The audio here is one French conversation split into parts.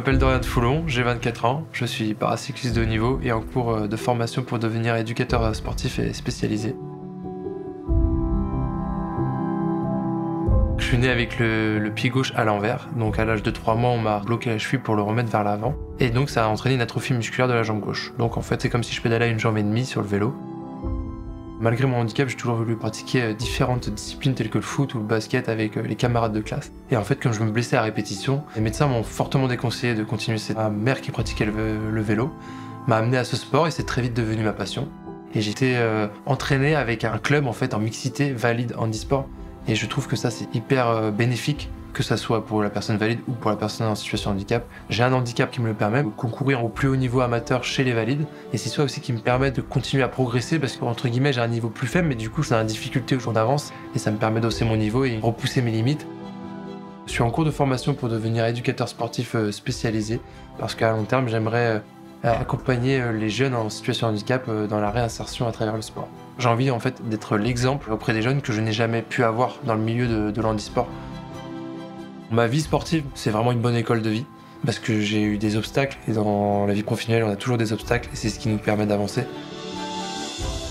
m'appelle Dorian Foulon, j'ai 24 ans, je suis paracycliste de haut niveau et en cours de formation pour devenir éducateur sportif et spécialisé. Je suis né avec le pied gauche à l'envers, donc à l'âge de 3 mois on m'a bloqué la cheville pour le remettre vers l'avant, et donc ça a entraîné une atrophie musculaire de la jambe gauche. Donc en fait c'est comme si je pédalais à une jambe et demie sur le vélo. Malgré mon handicap, j'ai toujours voulu pratiquer différentes disciplines telles que le foot ou le basket avec les camarades de classe. Et en fait, quand je me blessais à répétition, les médecins m'ont fortement déconseillé de continuer. C'est ma mère qui pratiquait le vélo, m'a amené à ce sport et c'est très vite devenu ma passion. Et j'étais entraîné avec un club en fait en mixité valide handisport. Et je trouve que ça c'est hyper bénéfique, que ça soit pour la personne valide ou pour la personne en situation de handicap. J'ai un handicap qui me le permet de concourir au plus haut niveau amateur chez les valides, et c'est ça aussi qui me permet de continuer à progresser parce que entre guillemets j'ai un niveau plus faible, mais du coup j'ai une difficulté au jour d'avance et ça me permet d'hausser mon niveau et repousser mes limites. Je suis en cours de formation pour devenir éducateur sportif spécialisé parce qu'à long terme j'aimerais accompagner les jeunes en situation de handicap dans la réinsertion à travers le sport. J'ai envie en fait d'être l'exemple auprès des jeunes que je n'ai jamais pu avoir dans le milieu de l'handisport. Ma vie sportive, c'est vraiment une bonne école de vie parce que j'ai eu des obstacles et dans la vie professionnelle, on a toujours des obstacles et c'est ce qui nous permet d'avancer.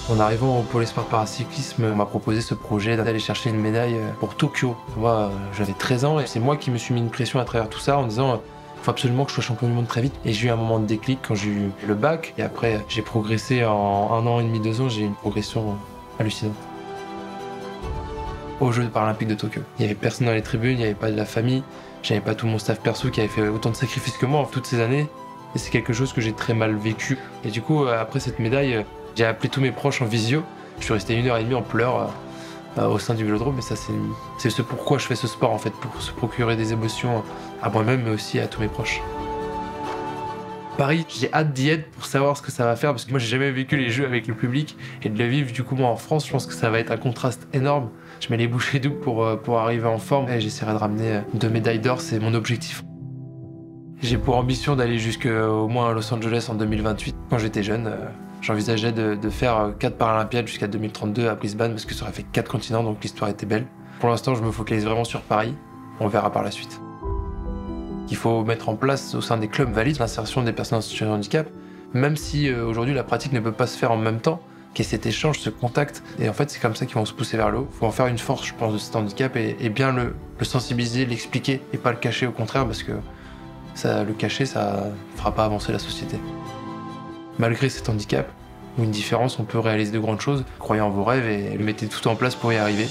En arrivant au pôle espoir paracyclisme, on m'a proposé ce projet d'aller chercher une médaille pour Tokyo. Moi, j'avais 13 ans et c'est moi qui me suis mis une pression à travers tout ça en disant il faut absolument que je sois champion du monde très vite. Et j'ai eu un moment de déclic quand j'ai eu le bac et après j'ai progressé en 1 an et demi, 2 ans, j'ai eu une progression hallucinante. Aux Jeux paralympiques de Tokyo. Il n'y avait personne dans les tribunes, il n'y avait pas de la famille, j'avais pas tout mon staff perso qui avait fait autant de sacrifices que moi en toutes ces années. Et c'est quelque chose que j'ai très mal vécu. Et du coup, après cette médaille, j'ai appelé tous mes proches en visio. Je suis resté 1h30 en pleurs au sein du vélodrome. Et ça, c'est ce pourquoi je fais ce sport en fait, pour se procurer des émotions à moi-même, mais aussi à tous mes proches. Paris, j'ai hâte d'y être pour savoir ce que ça va faire parce que moi j'ai jamais vécu les Jeux avec le public et de le vivre du coup moi en France, je pense que ça va être un contraste énorme. Je mets les bouchées doubles pour arriver en forme et j'essaierai de ramener 2 médailles d'or, c'est mon objectif. J'ai pour ambition d'aller jusqu'au moins à Los Angeles en 2028. Quand j'étais jeune, j'envisageais de faire 4 Paralympiades jusqu'à 2032 à Brisbane parce que ça aurait fait 4 continents donc l'histoire était belle. Pour l'instant je me focalise vraiment sur Paris, on verra par la suite. Il faut mettre en place au sein des clubs valides l'insertion des personnes en situation de handicap, même si aujourd'hui la pratique ne peut pas se faire en même temps, qu'il y ait cet échange, ce contact. Et en fait, c'est comme ça qu'ils vont se pousser vers le haut. Il faut en faire une force, je pense, de cet handicap et bien le sensibiliser, l'expliquer et pas le cacher au contraire, parce que le cacher, ça fera pas avancer la société. Malgré cet handicap ou une différence, on peut réaliser de grandes choses. Croyez en vos rêves et mettez tout en place pour y arriver.